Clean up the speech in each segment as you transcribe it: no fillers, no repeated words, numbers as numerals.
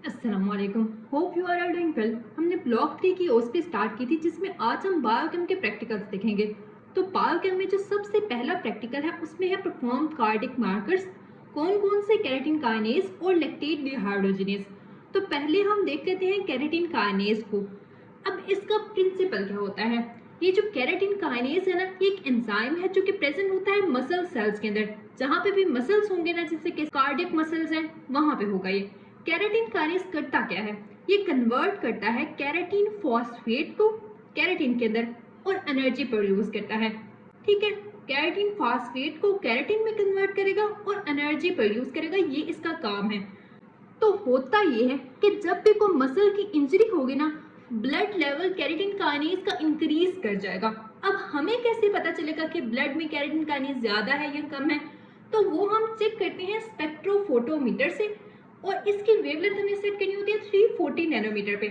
अस्सलामुअलैकुम। Hope you are all doing well. हमने block 3 की ओस पे स्टार्ट की थी, जिसमें आज हम बायोकेम के प्रैक्टिकल्स देखेंगे। तो बायोकेम में जो सबसे पहला प्रैक्टिकल है उसमें है परफॉर्म कार्डिक मार्कर्स, कौन कौन से केराटिन काइनेज और लैक्टेट डिहाइड्रोजिनेज। तो पहले हम देख लेते हैं केराटिन काइनेज को। अब इसका प्रिंसिपल क्या होता है। ये जो केराटिन काइनेज है ना, ये एक एंजाइम है जो कि प्रेजेंट होता है मसल सेल्स के अंदर। जहाँ पे भी मसल्स होंगे ना, जैसे कि कार्डियक मसल्स हैं, वहां पे होगा ये। केराटिन काइनेज करता क्या है, ये कन्वर्ट करता है केराटिन फॉस्फेट को केराटिन के अंदर और एनर्जी प्रोड्यूस करता है। ठीक है, केराटिन फॉस्फेट को केराटिन में कन्वर्ट करेगा और एनर्जी प्रोड्यूस करेगा, ये इसका काम है। तो होता ये है कि जब भी कोई मसल की इंजरी होगी ना, ब्लड लेवल केराटिन काइनेज का इंक्रीज कर जाएगा। अब हमें कैसे पता चलेगा कि ब्लड में केराटिन काइनेज ज्यादा है या कम है, तो वो हम चेक करते हैं स्पेक्ट्रोफोटोमीटर से, और इसकी वेवलेंथ हमें सेट करनी होती है 340 नैनोमीटर पे।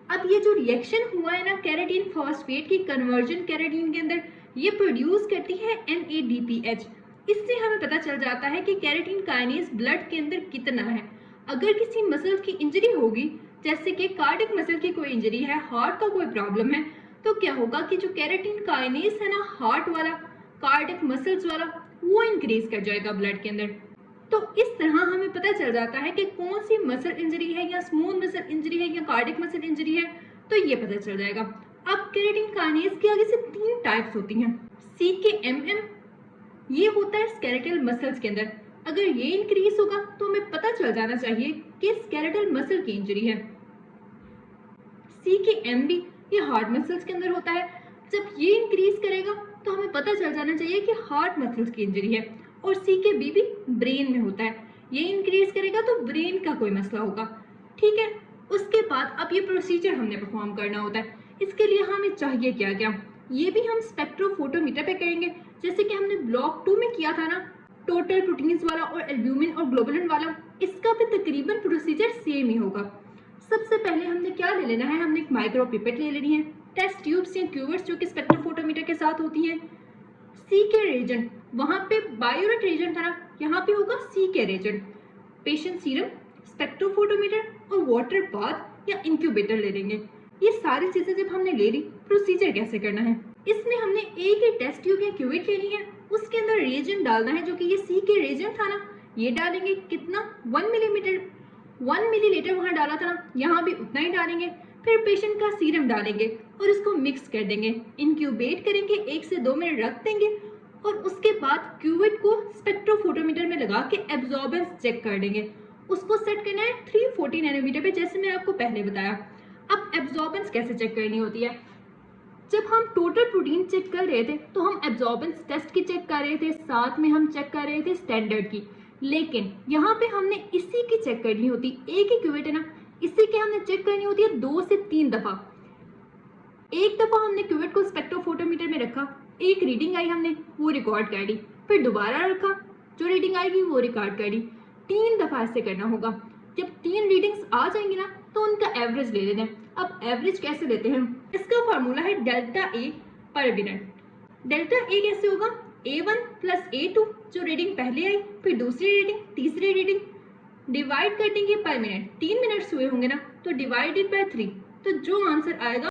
अब ये जो रिएक्शन हुआ है ना केराटिन फॉस्फेट की कन्वर्जन केराटिन के अंदर, ये प्रोड्यूस करती है NADPH। इससे हमें पता चल जाता है कि केराटिन काइनेज ब्लड के अंदर कितना है। अगर किसी मसल की इंजरी होगी, जैसे कि कार्डियक मसल की कोई इंजरी है, हार्ट का कोई प्रॉब्लम है, तो क्या होगा कि जो केराटिन काइनेज है ना, हार्ट वाला, कार्डियक मसल्स वाला, वो इंक्रीज कर जाएगा ब्लड के अंदर। तो इस तरह हमें पता चल जाता है कि कौन सी मसल इंजरी है, या स्मूथ मसल इंजरी है, या कार्डियक मसल इंजरी है, तो ये पता चल जाएगा। अब केराटिन काइनेज की आगे से 3 टाइप्स होती हैं। CKMM, ये होता है स्केलेटल मसल्स के अंदर। अगर ये इंक्रीज होगा तो हमें पता चल जाना चाहिए कि स्केलेटल मसल की इंजरी है। CKMB, ये हार्ट मसल्स के अंदर होता है। जब ये इंक्रीज करेगा तो हमें पता चल जाना चाहिए कि हार्ट मसल्स की इंजरी है। और CKBB ब्रेन में होता है, ये इंक्रीज करेगा तो ब्रेन का कोई मसला होगा। ठीक है, उसके बाद अब ये प्रोसीजर हमने परफॉर्म करना होता है। इसके लिए हमें चाहिए क्या क्या, ये भी हम स्पेक्ट्रोफोटोमीटर पे करेंगे, जैसे कि हमने ब्लॉक 2 में किया था ना, टोटल प्रोटीन्स वाला और एल्ब्यूमिन और ग्लोबुलिन वाला। इसका भी तकरीबन प्रोसीजर सेम ही होगा। सबसे पहले हमने क्या ले लेना है, हमने एक माइक्रो पिपेट ले लेनी है, टेस्ट ट्यूब्स या क्यूवर्स जो कि स्पेक्ट्रोफोटोमीटर के साथ होती हैं। सी के रेजेंट, वहां पे बायोरेट रेजेंट था ना, यहाँ पे होगा सी के रेजेंट। पेशेंट सीरम, स्पेक्ट्रोफोटोमीटर और वाटर बाथ या इंक्यूबेटर ले लेंगे। ये सारी चीजें जब हमने ले ली, प्रोसीजर कैसे करना है। इसमें हमने एक ही टेस्ट ट्यूब या क्यूवेट लेनी है, उसके अंदर रेजेंट डालना है, जो कि ये सी के रेजेंट था ना, ये डालेंगे। कितना, 1 मिलीलीटर वहां डाला था ना, यहाँ भी उतना ही डालेंगे। फिर पेशेंट का सीरम डालेंगे और इसको मिक्स कर देंगे, इंक्यूबेट करेंगे, 1 से 2 मिनट रख देंगे, और उसके बाद क्यूवेट को स्पेक्ट्रोफोटोमीटर में लगा के एब्जॉर्बेंस चेक कर देंगे। उसको सेट करना है 340 नैनोमीटर पे, जैसे मैं आपको पहले बताया। अब एब्जॉर्बेंस कैसे चेक करनी होती है, जब हम टोटल प्रोटीन चेक कर रहे थे तो हम एब्जॉर्बेंस टेस्ट की चेक कर रहे थे, साथ में हम चेक कर रहे थे स्टैंडर्ड की। लेकिन यहाँ पे हमने इसी की चेक करनी होती, एक ही क्यूवेट है ना, इसी की हमने चेक करनी होती है 2 से 3 दफा। एक दफा हमने क्यूवेट को स्पेक्ट्रोफोटोमीटर में रखा, एक रीडिंग आई, हमने वो रिकॉर्ड कर ली। फिर दोबारा रखा, जो रीडिंग आएगी वो रिकॉर्ड कर ली। 3 दफा ऐसे करना होगा। जब 3 रीडिंग्स आ जाएंगी ना, तो उनका एवरेज ले लेना है। अब एवरेज कैसे लेते हैं, इसका फार्मूला है डेल्टा ए पर मिनट। डेल्टा ए कैसे होगा, A1 प्लस A2, जो रीडिंग पहले आई, फिर दूसरी रीडिंग, तीसरी रीडिंग, डिवाइड कर देंगे पर मिनट। 3 मिनट्स हुए होंगे ना, तो डिवाइडेड बाय 3, तो जो आंसर आएगा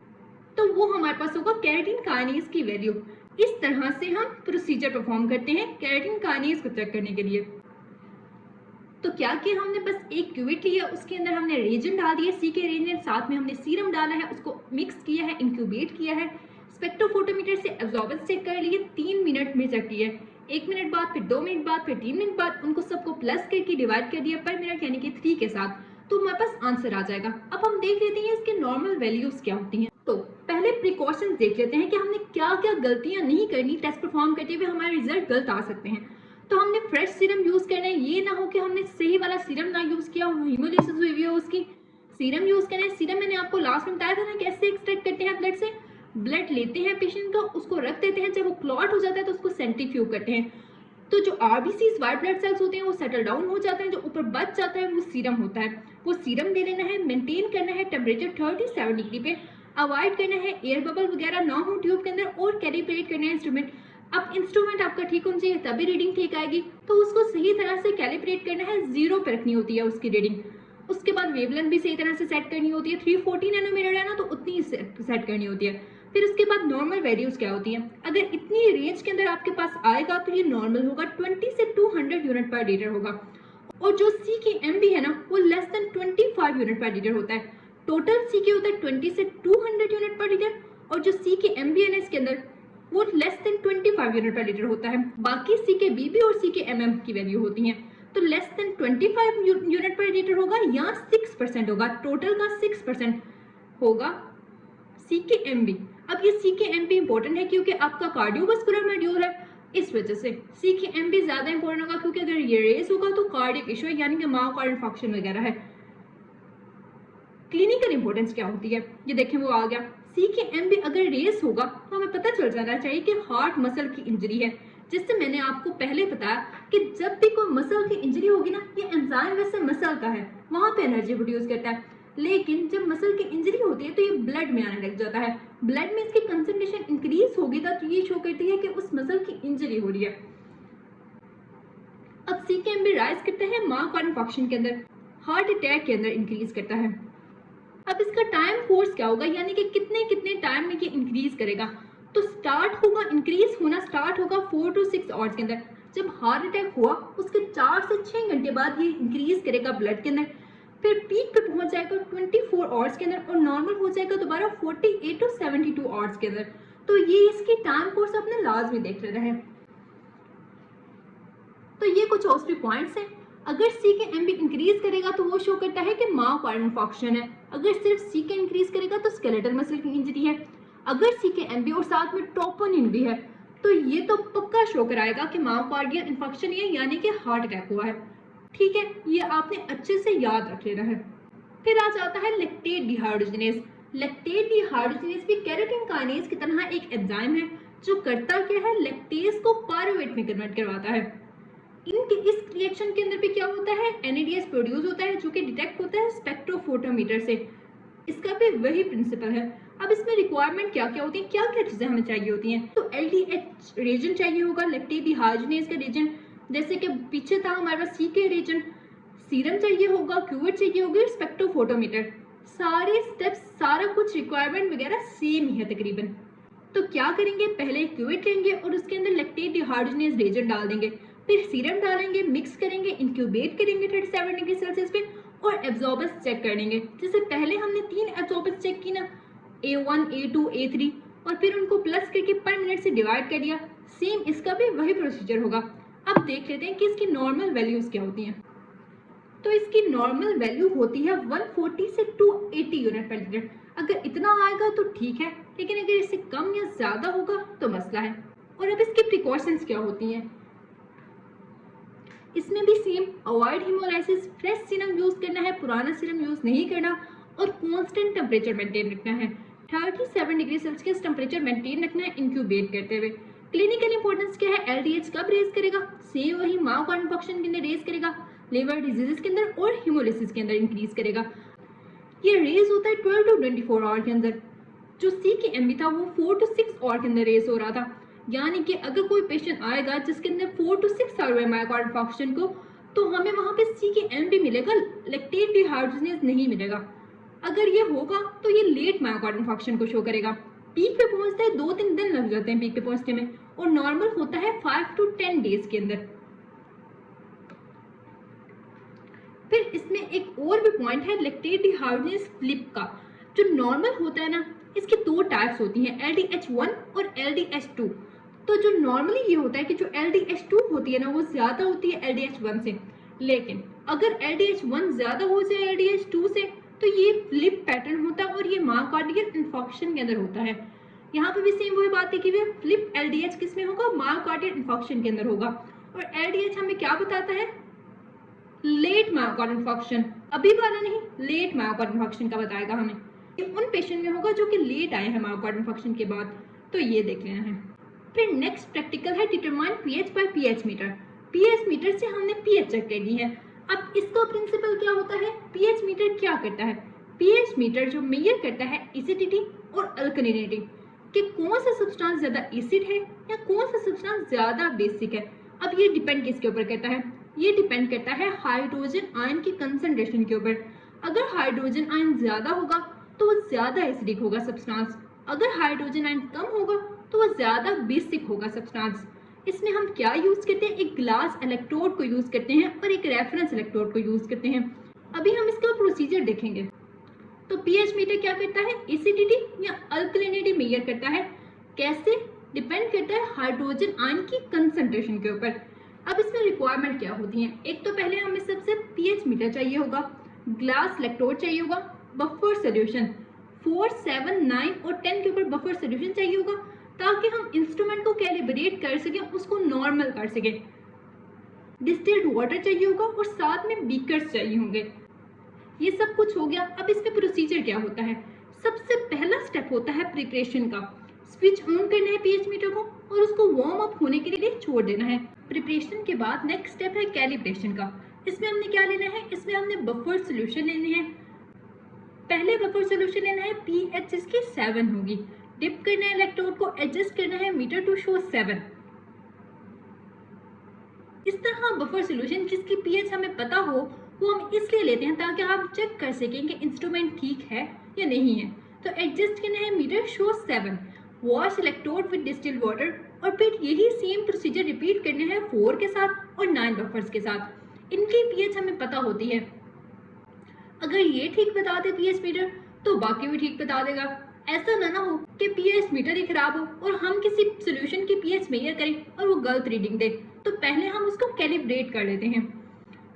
तो वो हमारे पास होगा केराटिन काइनेज की वैल्यू। इस तरह से हम प्रोसीजर परफॉर्म करते हैं केराटिन काइनेज को चेक करने के लिए। तो क्या किया हमने, बस एक क्यूवेट लिया, उसके अंदर हमने रेजेंट डाल दिया, सी के रेजेंट, साथ में हमने सीरम डाला है, उसको मिक्स किया है, इंक्यूबेट किया है, स्पेक्ट्रोफोटोमीटर से एब्जॉर्बेंस चेक कर लिए, 3 मिनट में चेक किया है, 1 मिनट बाद, फिर 2 मिनट बाद, फिर 3 मिनट बाद, उनको सबको प्लस करके डिवाइड कर दिया पर मिनट यानी कि 3 के साथ, तो हमारे पास आंसर आ जाएगा। अब हम देख लेते हैं इसके नॉर्मल वैल्यूज क्या होती हैं। तो पहले प्रिकॉशंस देख लेते हैं कि हमने क्या क्या गलतियां नहीं करनी, टेस्ट परफॉर्म करते हुए हमारे रिजल्ट गलत आ सकते हैं। तो हमने फ्रेश सीरम यूज करना है, ये ना हो कि हमने सही वाला सीरम ना यूज किया हो, हीमोलिसिस हुई हो उसकी। सीरम यूज करना है। सीरम मैंने आपको लास्ट में बताया था ना कैसे एक्सट्रैक्ट करते हैं ब्लड से। ब्लड लेते हैं पेशेंट का, उसको रख देते हैं, जब वो क्लॉट हो जाता है तो उसको सेंट्रीफ्यूग करते हैं। तो जो आरबीसीज व्हाइट ब्लड सेल्स होते हैं वो सेटल डाउन हो जाते हैं, जो ऊपर बच जाता है वो सीरम होता है। वो सीरम ले लेना है, मेंटेन करना है टेम्परेचर 37 डिग्री पे, अवॉइड करना है एयर बबल वगैरह ना हो ट्यूब के अंदर, और कैलिब्रेट करना है इंस्ट्रूमेंट। अब इंस्ट्रूमेंट आपका ठीक होना चाहिए तभी रीडिंग ठीक आएगी, तो उसको सही तरह से कैलिब्रेट करना है, 0 पे रखनी होती है उसकी रीडिंग। उसके बाद वेवलेंथ भी सही तरह से सेट करनी होती है, 340 नैनोमीटर है ना तो उतनी ही सेट करनी होती है। फिर उसके बाद नॉर्मल वैल्यूज क्या होती हैं, अगर इतनी रेंज के अंदर आपके पास आएगा तो ये नॉर्मल होगा, 20 से 200 यूनिट पर लीटर होगा। और जो सी की एम बी है ना वो लेस देन 25 यूनिट पर लीटर होता है। टोटल सी के होता है 20 से 200 यूनिट पर लीटर, और जो सी के एम बी है ना इसके अंदर वो लेस देन 25 यूनिट पर लीटर होता है। बाकी सी के बी बी और सी के एम एम की वैल्यू होती है, तो लेस देन 25 यूनिट पर लीटर होगा या 6% होगा, टोटल का 6% होगा सी के एम बी। अब ये सी के एम बी इंपॉर्टेंट है क्योंकि आपका कार्डियोवास्कुलर मॉड्यूल है, इस वजह से सी के एम बी ज्यादा इंपॉर्टेंट होगा, क्योंकि अगर ये रेस होगा तो कार्डियक इशू है यानी कि मायोकार्डियल इंफार्क्शन वगैरह है। क्लिनिकल इंपॉर्टेंस क्या होती है ये देखें, वो आ गया। सी के एम बी अगर रेस होगा तो हमें पता चल जाना चाहिए कि हार्ट मसल की इंजरी है, जिससे मैंने आपको पहले बताया कि जब भी कोई मसल की इंजरी होगी ना, ये एंजाइम वैसे मसल का है, वहां पे एनर्जी प्रोड्यूस करता है, लेकिन जब मसल की इंजरी होती है तो ये ब्लड में आने लग जाता है। ब्लड में इसकी कंसंट्रेशन इंक्रीज होगी तो ये शो करती है कि उस मसल की इंजरी हो रही है। अब सी के एम बी राइज करता है मायोकार्डियल इंफार्क्शन के अंदर, हार्ट अटैक के अंदर इंक्रीज करता है। अब इसका टाइम कोर्स क्या होगा, यानी कि कितने कितने टाइम में ये इंक्रीज करेगा, तो स्टार्ट होगा, इंक्रीज होना स्टार्ट होगा 4 to 6 आवर्स के अंदर। जब हार्ट अटैक हुआ उसके 4 से 6 घंटे बाद ये इंक्रीज करेगा ब्लड के अंदर, फिर पीक पे पहुंच जाएगा 24 आवर्स के अंदर और नॉर्मल हो जाएगा दोबारा 48 to 72 आवर्स के अंदर। तो ये इसकी टाइम कोर्स अपने लाजमी देख लेना है। तो ये कुछ ऑस्ट्री पॉइंट्स हैं। अगर सी के एम बी इंक्रीज करेगा तो वो शो करता है कि मायोकार्डियल इंफार्क्शन है, अगर सिर्फ सी के इंक्रीज करेगा तो स्केलेटल मसल की इंजरी है, अगर सी के एम बी और साथ में ट्रोपोनिन भी है तो ये तो पक्का शो कराएगा कि मायोकार्डियल इंफार्क्शन है यानी कि हार्ट अटैक हुआ है। ठीक है, ये आपने अच्छे से याद रख लेना है। फिर आ जाता है लैक्टेट डिहाइड्रोजिनेज। लैक्टेट डिहाइड्रोजिनेज भी केराटिन काइनेज की तरह एक एंजाइम है जो करता क्या है, लैक्टेज को पायरुवेट में कन्वर्ट करवाता है। इनके इस रिएक्शन के अंदर भी क्या होता है, NADH प्रोड्यूस होता है जो कि डिटेक्ट होता है स्पेक्ट्रोफोटोमीटर से, इसका भी वही प्रिंसिपल है। अब इसमें रिक्वायरमेंट क्या क्या होती है, क्या क्या चीजें हमें चाहिए होती हैं, तो LDH रेजेंट चाहिए होगा, लैक्टेट डिहाइड्रोजिनेज का रेजेंट, जैसे कि पीछे था हमारे पास सी के रेजेंट, सीरम चाहिए होगा, क्यूवेट चाहिए होगी, स्पेक्ट्रोफोटोमीटर, सारे स्टेप्स सारा कुछ रिक्वायरमेंट वगैरह सेम ही है तकरीबन। तो क्या करेंगे, पहले क्यूवेट लेंगे और उसके अंदर लैक्टेट डिहाइड्रोजिनेज रेजेंट डाल देंगे, फिर सीरम डालेंगे, मिक्स करेंगे, इंक्यूबेट करेंगे 37 डिग्री सेल्सियस पे और एब्जॉर्बेंस चेक कर लेंगे। जैसे पहले हमने 3 एब्जॉर्बेंस चेक की ना, A1, A2, A3, और फिर उनको प्लस करके पर मिनट से डिवाइड कर दिया, सेम इसका भी वही प्रोसीजर होगा। अब देख लेते हैं कि इसकी नॉर्मल वैल्यूज क्या होती हैं। तो इसकी नॉर्मल वैल्यू होती है 140 से 280 यूनिट पर लीटर। अगर इतना आएगा तो ठीक है, लेकिन अगर इससे कम या ज्यादा होगा तो मसला है। और अब इसकी प्रिकॉशंस क्या होती हैं, इसमें भी same, avoid haemolysis, fresh serum use करना है, पुराना सीरम यूज नहीं करना, और कांस्टेंट टेम्परेचर मेंटेन रखना है, 37 डिग्री सेल्सियस टेम्परेचर मेंटेन रखना है इंक्यूबेट करते हुए। क्लिनिकल इंपॉर्टेंस क्या है, LDH कब रेज करेगा, सेम वही मायोकार्डियल इंफार्क्शन के अंदर रेज करेगा, लिवर डिजीजेस के अंदर और हीमोलिसिस के अंदर इंक्रीज करेगा। ये रेज होता है 12 to 24 आवर के अंदर। जो सी के एम बी था वो 4 to 6 आवर के अंदर रेज हो रहा था, यानी कि अगर कोई पेशेंट आएगा जिसके अंदर 4 to 6 आवर है मायोकार्डियल इंफार्क्शन को, तो हमें वहां पे सी के एम बी मिलेगा, लैक्टेट डिहाइड्रोजिनेज नहीं मिलेगा। अगर ये होगा तो ये लेट मायोकार्डियल इंफार्क्शन को शो करेगा। पीक पे पहुंचते हैं 2-3 दिन लग जाते हैं पीक पे पहुंचने में, और नॉर्मल होता है 5 to 10 डेज के अंदर। फिर इसमें एक और भी पॉइंट है लैक्टेट डिहाइड्रोजिनेज फ्लिप का। जो नॉर्मल होता है ना, इसकी 2 टाइप्स होती हैं, LDH1 और LDH2। तो जो नॉर्मली ये होता है कि जो LDH2 होती है ना वो ज्यादा होती है LDH1 से, लेकिन अगर LDH1 ज्यादा हो जाए LDH2 से तो ये फ्लिप पैटर्न होता है और ये मायोकार्डियल इंफार्क्शन के अंदर होता है। यहाँ पे भी सेम वही बात है कि वे फ्लिप LDH किस में होगा, मायोकार्डियल इंफार्क्शन के अंदर होगा। और LDH हमें क्या बताता है, लेट मायोकार्डियल इंफार्क्शन, अभी वाला नहीं, लेट मायोकार्डियल इंफार्क्शन का बताएगा हमें। ये उन पेशेंट में होगा जो कि लेट आए हैं मायोकार्डियल इंफार्क्शन के बाद, तो ये देख लेना है। फिर नेक्स्ट प्रैक्टिकल है determine pH by pH meter. PH meter से हमने पीएच चेक कर ली है। अब इसका प्रिंसिपल क्या होता है, पीएच मीटर क्या करता है, पीएच मीटर जो मेजर करता है एसिडिटी और अल्कलिनिटी कि कौन सा सब्सटेंस ज्यादा एसिड है या कौन सा सब्सटेंस ज्यादा बेसिक है। अब ये डिपेंड किसके ऊपर करता है, ये डिपेंड करता है हाइड्रोजन आयन की कंसंट्रेशन के ऊपर। अगर हाइड्रोजन आयन ज्यादा होगा तो वो ज्यादा एसिडिक होगा सब्सटेंस, अगर हाइड्रोजन आयन कम होगा तो वो ज्यादा बेसिक होगा सब्सटेंस। इसमें हम क्या यूज करते हैं, एक ग्लास इलेक्ट्रोड को यूज करते हैं और एक रेफरेंस इलेक्ट्रोड को यूज करते हैं। अभी हम इसका प्रोसीजर देखेंगे। तो पीएच मीटर क्या करता है, एसिडिटी या अल्कलिनिटी मेजर करता है। कैसे, डिपेंड करता है हाइड्रोजन आयन की कंसंट्रेशन के ऊपर। अब इसमें रिक्वायरमेंट क्या होती है, एक तो पहले हमें सबसे पीएच मीटर चाहिए होगा, ग्लास इलेक्ट्रोड चाहिए होगा, बफर सोल्यूशन 4, 7, 9 और 10 के ऊपर बफर सोल्यूशन चाहिए होगा ताकि हम इंस्ट्रूमेंट को कैलिब्रेट कर सकें, उसको नॉर्मल कर सकें। डिस्टिल्ड वाटर चाहिए होगा और साथ में बीकर्स चाहिए होंगे। ये सब कुछ हो गया। अब इसमें प्रोसीजर क्या होता है, सबसे पहला स्टेप होता है प्रिपरेशन का। स्विच ऑन करना है पीएच मीटर को और उसको वार्म अप होने के लिए छोड़ देना है। प्रिपरेशन के बाद नेक्स्ट स्टेप है कैलिब्रेशन का। इसमें हमने क्या लेना है, इसमें हमने बफर सोल्यूशन लेने हैं। पहले बफर सोल्यूशन लेना है, पीएच इसकी 7 होगी। डिप करना है इलेक्ट्रोड को, एडजस्ट करना है मीटर टू शो 7। इस तरह बफर सोल्यूशन जिसकी पीएच हमें पता हो वो हम इसलिए लेते हैं ताकि हम चेक कर सकें कि इंस्ट्रूमेंट ठीक है या नहीं है। तो एडजस्ट करना है meter show 7, wash electrode with distilled water और फिर यही सेम प्रोसीजर रिपीट करना है 4 के साथ और 9 बफर्स के साथ। इनकी पीएच हमें पता होती है। अगर ये ठीक बता दे पीएच मीटर तो बाकी भी ठीक बता देगा। ऐसा ना हो कि पीएच मीटर ही खराब हो और हम किसी सोल्यूशन की पीएच मेजर करें और वो गलत रीडिंग दे। तो पहले हम उसको कैलिब्रेट कर लेते हैं।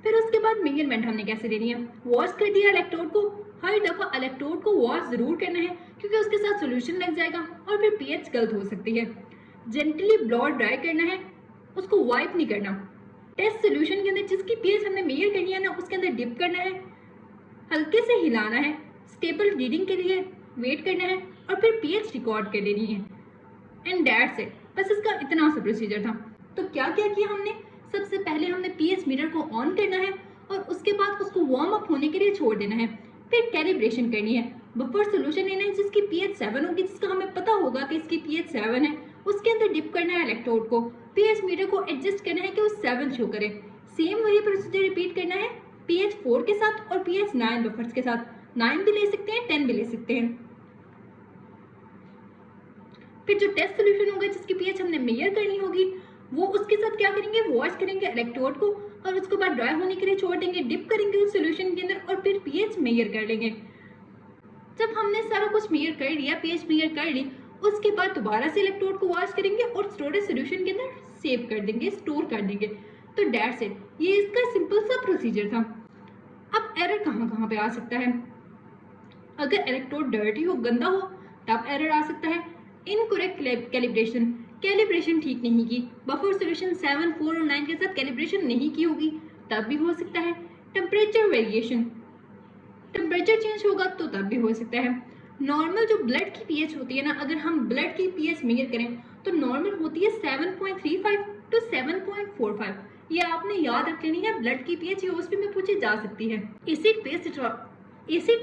फिर उसके बाद मेजरमेंट हमने कैसे लेनी है, वॉश कर दिया इलेक्ट्रोड को। हर दफा इलेक्ट्रोड को वॉश जरूर करना है क्योंकि उसके साथ सोल्यूशन लग जाएगा और फिर पीएच गलत हो सकती है। जेंटली ब्लॉ ड्राई करना है, उसको वाइप नहीं करना। टेस्ट सोल्यूशन के अंदर जिसकी पीएच हमने मेजर करनी है ना उसके अंदर डिप करना है, हल्के से हिलाना है, स्टेबल रीडिंग के लिए वेट करना है और फिर पीएच रिकॉर्ड कर लेनी है। एंड दैट्स इट, बस इसका इतना सा प्रोसीजर था। तो क्या क्या किया हमने, सबसे पहले हमने पीएच मीटर को ऑन करना है और उसके बाद उसको वार्म अप होने के लिए छोड़ देना है। फिर कैलिब्रेशन करनी है, बफर सोल्यूशन लेना है जिसकी पीएच 7 होगी, जिसका हमें पता होगा कि इसकी पीएच 7 है। उसके अंदर डिप करना है इलेक्ट्रोड को, पीएच मीटर को एडजस्ट करना है कि वो 7 शो करे। सेम वही प्रोसीजर रिपीट करना है पीएच 4 के साथ और पीएच 9 बफर्स के साथ। 9 भी ले सकते हैं, 10 भी ले सकते हैं। फिर जो टेस्ट सोल्यूशन होगा जिसकी पीएच हमने मेजर करनी होगी वो उसके साथ क्या करेंगे, वॉश करेंगे इलेक्ट्रोड को और उसके बाद ड्राई होने के लिए छोड़ देंगे, डिप करेंगे उस सोल्यूशन के अंदर और फिर पीएच मेजर कर लेंगे। जब हमने सारा कुछ मेजर कर लिया, पीएच मेजर कर ली, उसके बाद दोबारा से इलेक्ट्रोड को वॉश करेंगे और स्टोरेज सोल्यूशन के अंदर सेव कर देंगे, स्टोर कर देंगे। तो दैट्स इट, ये इसका सिंपल सा प्रोसीजर था। अब एरर कहाँ कहाँ पे आ सकता है, अगर इलेक्ट्रोड डर्टी हो, गंदा हो, तब एरर आ सकता है। इनकरेक्ट कैलिब्रेशन, कैलिब्रेशन ठीक नहीं की, बफर सोल्यूशन 7, 4 और 9 के साथ कैलिब्रेशन नहीं की होगी, तब भी हो सकता है। टेम्परेचर वेरिएशन, टेम्परेचर चेंज होगा तो तब भी हो सकता है। नॉर्मल जो ब्लड की पीएच होती है ना, अगर हम ब्लड की पीएच मेजर करें तो नॉर्मल होती है 7.35 टू 7.45। ये आपने याद रख लेनी है। ब्लड की पीएच यूएसपी में पूछी जा सकती है। एसिड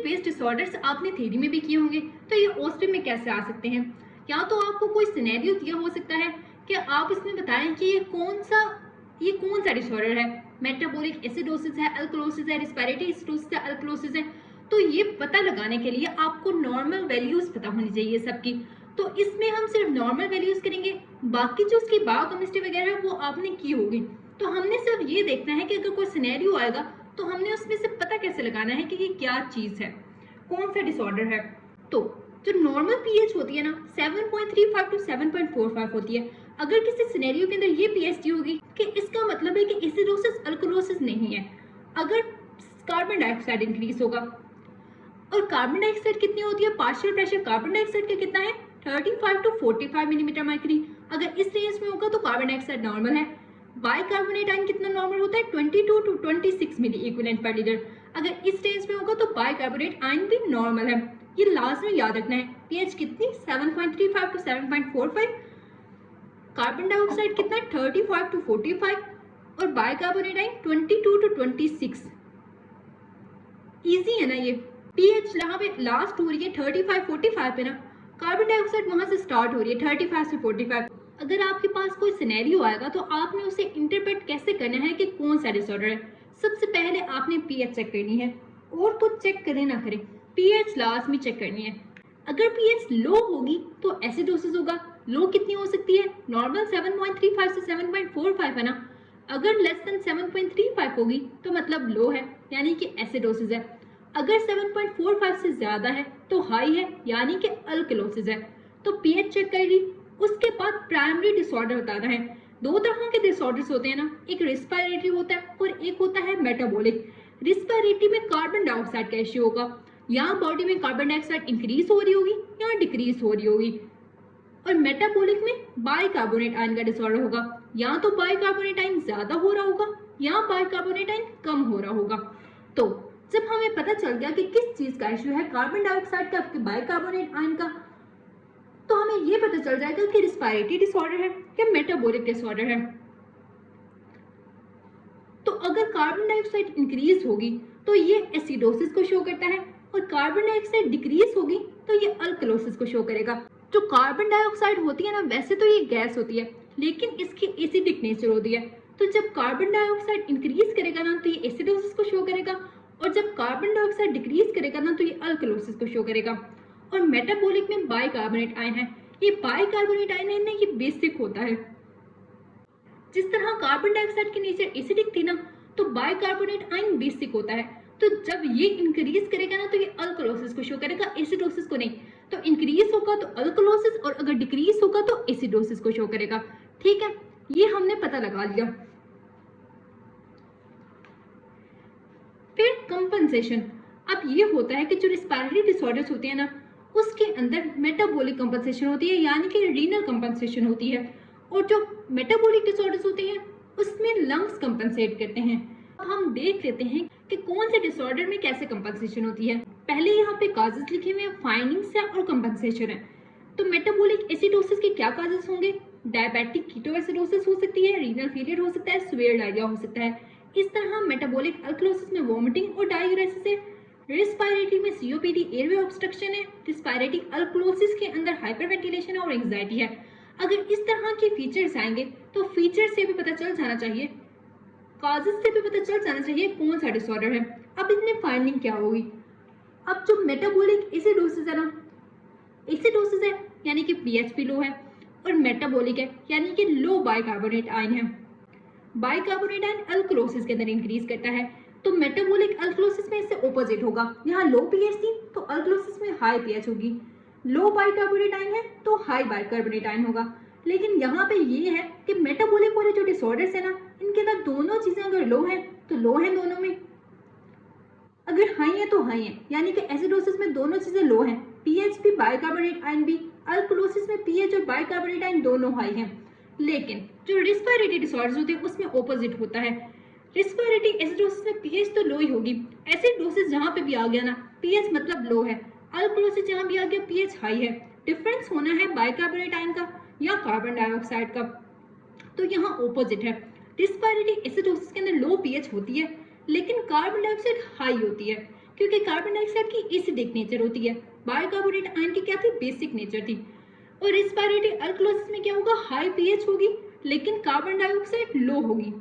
बेस्ड डिसऑर्डर्स आपने थ्योरी में भी किए होंगे, तो ये ओएसपी में कैसे आ सकते हैं। या तो आपको कोई सिनेरियो दिया हो सकता है कि आप इसमें बताएं कि ये कौन सा डिसऑर्डर है, मेटाबॉलिक एसिडोसिस है, अल्कलोसिस है, रिस्पिरेटरी एसिडोसिस है, अल्कलोसिस है। तो ये पता लगाने के लिए आपको नॉर्मल वैल्यूज पता होनी चाहिए सबकी। तो इसमें हम सिर्फ नॉर्मल वैल्यूज करेंगे, बाकी जो उसकी बायोकेमिस्ट्री वगैरह है वो आपने की होगी। तो हमने सिर्फ ये देखना है कि अगर कोई सिनेरियो आएगा तो हमने उसमें से पता कैसे लगाना है कि ये क्या चीज है, कौन सा डिसऑर्डर है। तो जो नॉर्मल पीएच होती है ना 7.35 टू 7.45 होती है। अगर किसी सिनेरियो के अंदर ये पीएच दी होगी कि इसका मतलब है कि एसिडोसिस अल्कलोसिस नहीं है। अगर कार्बन डाइऑक्साइड इंक्रीज होगा, और कार्बन डाइऑक्साइड कितनी होती है, पार्शियल प्रेशर कार्बन डाइऑक्साइड का कितना है 35 टू 45 मिलीमीटर मर्करी। अगर इस रेंज में होगा तो कार्बन डाइऑक्साइड नॉर्मल है। बाइकार्बोनेट आयन कितना नॉर्मल होता है 22 to 26 milliequivalent per litre. अगर इस रेंज में होगा तो बाइकार्बोनेट आयन भी नॉर्मल है। ये लास्ट में याद रखना है। पीएच कितनी 7.35 टू 7.45, कार्बन डाइऑक्साइड कितना 35 टू 45 और बाइकार्बोनेट आयन 22 टू 26। इजी है ना ये। पीएच यहाँ पे लास्ट हो रही है 35-45 पे ना, कार्बन डाइऑक्साइड वहां से स्टार्ट हो रही है 35 से 45। अगर आपके पास कोई सिनेरियो आएगा तो आपने उसे इंटरप्रेट कैसे करना है कि कौन सा डिसऑर्डर है। सबसे पहले आपने पीएच चेक करनी है, और तो चेक करें ना करें, पीएच लाजमी चेक करनी है। अगर पीएच लो होगी तो एसिडोसिस होगा। लो कितनी हो सकती है? नॉर्मल 7.35 से 7.45 है ना। अगर लेस देन 7.35 होगी तो मतलब लो है, यानी कि एसिडोसिस है। अगर 7.45 से ज्यादा है तो हाई है, यानी कि अल्कलोसिस है। तो पीएच चेक कर ली। उसके बाद प्राइमरी डिसऑर्डर बताना है। दो तरह के डिसऑर्डर्स होते हैं ना, एक रिस्पायरेटरी होता है और एक होता है मेटाबॉलिक। रिस्पायरेटरी में कार्बन डाइऑक्साइड का इश्यू होगा, यहाँ बॉडी में कार्बन डाइऑक्साइड इंक्रीज हो रही होगी या डिक्रीज हो रही होगी। और मेटाबॉलिक में बाइकार्बोनेट आयन का डिसऑर्डर होगा, या तो बाइकार्बोनेट आयन ज्यादा हो रहा होगा या बाइकार्बोनेट आयन कम हो रहा होगा। तो जब हमें पता चल गया कि किस चीज का इश्यू है, कार्बन डाइऑक्साइड का कि बाइकार्बोनेट आयन का, तो हमें यह पता चल जाएगा कि रिस्पायरेटरी डिसऑर्डर है या मेटाबॉलिक डिसऑर्डर है। तो अगर कार्बन डाइऑक्साइड इंक्रीज होगी तो ये एसिडोसिस को शो करता है, और कार्बन डाइऑक्साइड डिक्रीज होगी तो ये अल्कलोसिस को शो करेगा। जो कार्बन डाइऑक्साइड होती है ना, वैसे तो ये गैस होती है, लेकिन इसकी एसिडिक नेचर होती है। तो जब कार्बन डाइऑक्साइड इंक्रीज करेगा ना तो ये एसिडोसिस को शो करेगा, और जब कार्बन डाइऑक्साइड डिक्रीज करेगा ना तो ये अल्कलोसिस को शो करेगा। और मेटाबॉलिक में बाइकार्बोनेट आयन है। ये बाइकार्बोनेट आयन है ना, ये बेसिक होता है। जिस तरह कार्बन डाइऑक्साइड की नेचर एसिडिक थी ना, तो बाइकार्बोनेट आयन बेसिक होता है। तो जब ये इंक्रीज करेगा ना तो ये अल्कलोसिस को शो करेगा, एसिडोसिस को नहीं। तो इंक्रीज होगा तो अल्कलोसिस, और अगर डिक्रीज होगा तो एसिडोसिस को शो करेगा। ठीक है, ये हमने पता लगा लिया। फिर कंपनसेशन। अब ये होता है कि जो रिस्पायरेटरी डिसऑर्डर्स होते हैं ना, उसके अंदर मेटाबॉलिक कंपनसेशन होती है, यानी कि रीनल कंपनसेशन होती है। और जो मेटाबॉलिक डिसऑर्डर्स होते हैं उसमें लंग्स कंपनसेट करते हैं। अब हम देख लेते हैं कि कौन से डिसऑर्डर में कैसे कंपनसेशन होती है। पहले यहाँ पे काजेस लिखे हुए हैं, फाइंडिंग्स है और कंपनसेशन है। तो मेटाबॉलिक एसिडोसिस के क्या काजेस होंगे? डायबिटिक कीटोएसिडोसिस हो सकती है, रीनल फेलियर हो सकता है, सीवियर डायरिया हो सकता है। इस तरह मेटाबॉलिक अल्कलोसिस में वोमिटिंग और डाययूरेसिस है। रिस्पायरेटरी में सीओपीडी एयरवे ऑब्स्ट्रक्शन है। रिस्पायरेटरी अल्कलोसिस के अंदर हाइपरवेंटिलेशन और एंजाइटी है। अगर इस तरह के फीचर्स आएंगे तो फीचर से भी पता चल जाना चाहिए, काजेस से भी पता चल जाना चाहिए कौन सा डिसऑर्डर है। अब इनमें फाइंडिंग क्या होगी? अब जो मेटाबॉलिक एसिडोसिस है ना, एसिडोसिस है यानी कि पीएच भी लो है, और मेटाबॉलिक है यानी कि लो बाइकार्बोनेट आयन है। बाइकार्बोनेट आयन अल्कलोसिस के अंदर इंक्रीज करता है, तो मेटाबॉलिक अल्कलोसिस में इससे ऑपोजिट होगा। यहाँ लो पीएच थी तो अल्कलोसिस में हाई पीएच होगी। लो बाइकार्बोनेट आयन है तो हाई बाइकार्बोनेट आयन होगा। लेकिन यहाँ पे ये है कि मेटाबॉलिक वाले जो डिसऑर्डर्स है ना, इनके अंदर दोनों चीजें अगर लो है तो लो है दोनों में, अगर हाई है तो हाई है, यानी कि एसिडोसिस में दोनों चीजें लो हैं, पीएच भी बाइकार्बोनेट आयन भी। अल्कलोसिस में पीएच और बाइकार्बोनेट आयन दोनों हाई हैं। लेकिन जो रिस्पायरेटरी डिसऑर्डर्स होते हैं उसमें ऑपोजिट होता है। रिस्पायरेटरी एसिडोसिस में पीएच तो लो ही होगी, एसिडोसिस जहाँ पे भी आ गया ना पीएच मतलब लो है, अल्कलोसिस जहाँ भी आ गया पीएच हाई है। डिफरेंस होना है बाइकार्बोनेट आयन का या कार्बन डाइऑक्साइड का, तो यहाँ ऑपोजिट है। रिस्पायरेटरी एसिडोसिस के अंदर लो पीएच होती है, लेकिन कार्बन डाइऑक्साइड हाई होती है, क्योंकि कार्बन डाइऑक्साइड की एसिडिक नेचर होती है। बाइकार्बोनेट आयन की क्या थी? बेसिक नेचर थी। और रिस्पायरेटरी अल्कलोसिस में क्या होगा? हाई पीएच होगी, लेकिन कार्बन डाइऑक्साइड लो होगी,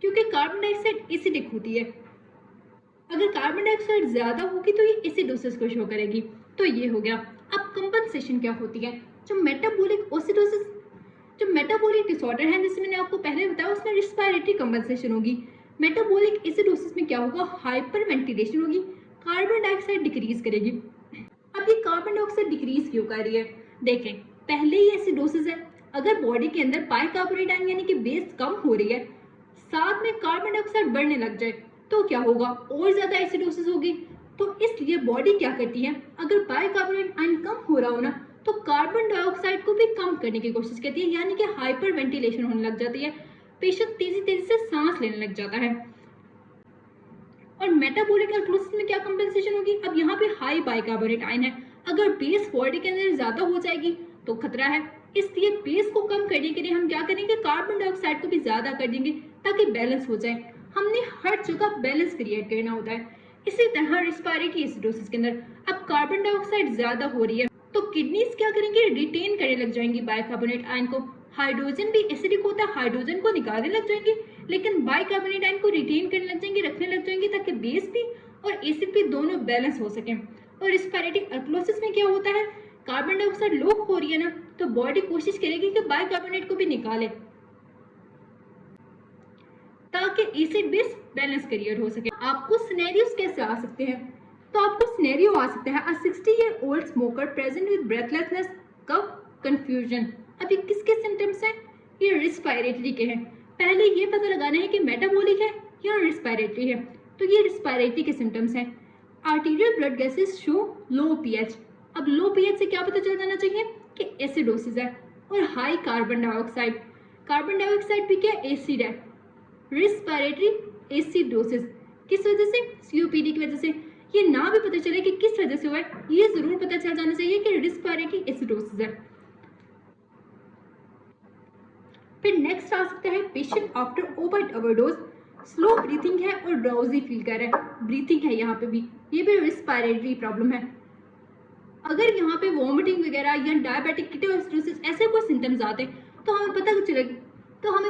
क्योंकि कार्बन डाइऑक्साइड एसिडिक होती है। अगर कार्बन डाइऑक्साइड ज्यादा होगी तो ये एसिडोसिस को शो करेगी। तो ये हो गया। अब कंपनसेशन क्या होती है? जो मेटाबॉलिक ओसिडोसिस, जो मेटाबॉलिक डिसऑर्डर है जैसे मैंने आपको पहले बताया, उसमें रिस्पायरेटरी कंपनसेशन होगी। मेटाबॉलिक एसिडोसिस में क्या होगा? हाइपर वेंटिलेशन होगी, कार्बन डाइऑक्साइड डिक्रीज करेगी। अब ये कार्बन डाइऑक्साइड डिक्रीज क्यों कर रही है? देखें, पहले ही एसिडोसिस है, अगर बॉडी के अंदर बाइकार्बोनेट आयन यानी कि बेस कम हो रही है, साथ में कार्बन डाइऑक्साइड बढ़ने लग जाए तो क्या होगा? और ज्यादा एसिडोसिस होगी। तो इसलिए बॉडी क्या करती है, अगर बाइकार्बोनेट आयन कम हो रहा हो ना, तो कार्बन डाइऑक्साइड को भी कम करने की कोशिश करती है, यानी कि हाइपर वेंटिलेशन होने लग जाती है, पेशेंट तेजी तेजी से सांस लेने लग जाता है। और मेटाबॉलिक अल्कलोसिस में क्या कंपनसेशन होगी? अब यहाँ पे हाई बाइकार्बोनेट आयन है, अगर बेस बॉडी के अंदर ज्यादा हो जाएगी तो खतरा है। इसलिए बेस को कम करने के लिए हम क्या करेंगे? कार्बन डाइऑक्साइड को भी ज्यादा कर देंगे ताकि बैलेंस हो जाए। हमने हर जगह बैलेंस क्रिएट करना होता है। इसी तरह रिस्पायरेटरी एसिडोसिस के अंदर अब कार्बन डाइऑक्साइड ज्यादा हो रही है, तो किडनीज क्या करेंगे? रिटेन करने लग जाएंगी बाइकार्बोनेट आयन को। हाइड्रोजन भी एसिडिक होता है, हाइड्रोजन को निकालने लग जाएंगे, लेकिन बाइकार्बोनेट आयन को रिटेन करने लग जाएंगे, रखने लग जाएंगे, ताकि बेस भी और एसिड दोनों बैलेंस हो सके। और रेस्पिरेटरी अल्कलोसिस में क्या होता है, कार्बन डाइऑक्साइड लो हो रही है ना, तो बॉडी कोशिश करेगी कि बाइकार्बोनेट को भी निकाले ताकि एसिड बेस बैलेंस क्रिएट हो सके। आपको सिनेरियोस कैसे आ सकते हैं, तो आपको सिनेरियो आ सकता है, a 60-year-old smoker present with breathlessness, cough, confusion. अब ये किसके सिम्टम्स हैं, ये रिस्पायरेटरी के हैं। पहले ये पता लगाना है कि मेटाबॉलिक है या रिस्पायरेटरी है, तो ये रिस्पायरेटरी के सिम्टम्स हैं। आर्टीरियल ब्लड गैसेस शो लो पीएच। अब लो पीएच से क्या पता चल जाना चाहिए कि एसिडोसिस है। और high carbon dioxide, carbon dioxide भी क्या एसिड है। रिस्पायरेटरी एसिडोसिस किस वजह से, सीओपीडी की वजह से। ये ना भी पता चले कि किस वजह से हुआ है, ये जरूर पता चल जाना चाहिए कि रिस्पायरेटरी एसिडोसिस है। फिर नेक्स्ट आ सकता है patient after opiate overdose, slow breathing है और ड्राउजी फील कर रहा है। ब्रीथिंग है यहाँ पे भी, ये भी रिस्पायरेटरी प्रॉब्लम है। अगर यहाँ पे वॉमिटिंग वगैरह या डायबिटिक कीटोएसिडोसिस ऐसे कोई सिम्टम्स आते तो हमें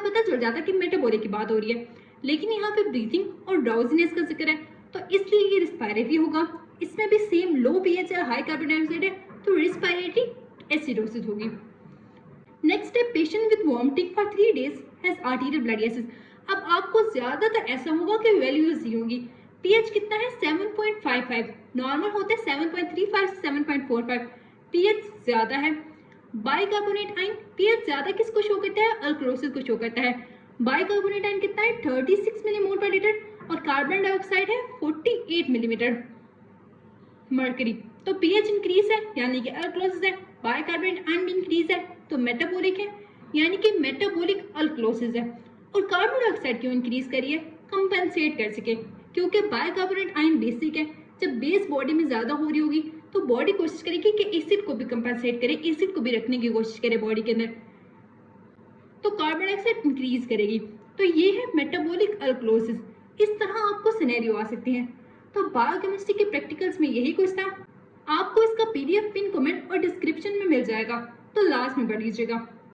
पता चल जाता कि मेटाबॉलिक की बात हो रही है। लेकिन यहाँ पे ब्रीथिंग और ड्राउजीनेस का जिक्र है, तो इसलिए ये रिस्पायरेटरी होगा। इसमें भी सेम लो पीएच है, हाई कार्बन डाइऑक्साइड है, तो रिस्पायरेटरी एसिडोसिस होगी। नेक्स्ट है patient with vomiting for 3 days has arterial blood gases. अब आपको ज्यादातर ऐसा होगा कि वैल्यूज दी होंगी। पीएच कितना है, 7.55, नॉर्मल होते हैं 7.35 7.45, पीएच ज्यादा है। बाइकार्बोनेट आयन पीएच ज्यादा किसको शो करता है, अल्कलोसिस को शो करता है। बाइकार्बोनेट आयन कितना है, 36 मिलीमोल पर लीटर, और कार्बन डाइऑक्साइड है 48 मिलीमीटर मर्करी। तो पीएच इंक्रीज है यानी कि अल्कलोसिस है, बाइकार्बोनेट आयन भी इंक्रीज है तो मेटाबॉलिक है यानी कि मेटाबॉलिक अल्कलोसिस है। और कार्बन डाइऑक्साइड क्यों इंक्रीज करी है, कंपेंसेट कर सके, क्योंकि बाइकार्बोनेट आयन बेसिक है। जब बेस बॉडी में ज्यादा हो रही होगी तो बॉडी कोशिश करेगी कि एसिड को भी कंपेंसेट करे, एसिड को भी रखने की कोशिश करे बॉडी के अंदर, तो कार्बन डाइऑक्साइड इंक्रीज करेगी। तो ये है मेटाबॉलिक अल्कलोसिस। इस तरह आपको सिनेरियो आ सकते हैं। तो बायोकेमिस्ट्री के प्रैक्टिकल्स में यही कुछ था। आपको इसका पीडीएफ पिन कमेंट और डिस्क्रिप्शन में मिल जाएगा, तो लास्ट में पढ़ लीजिएगा।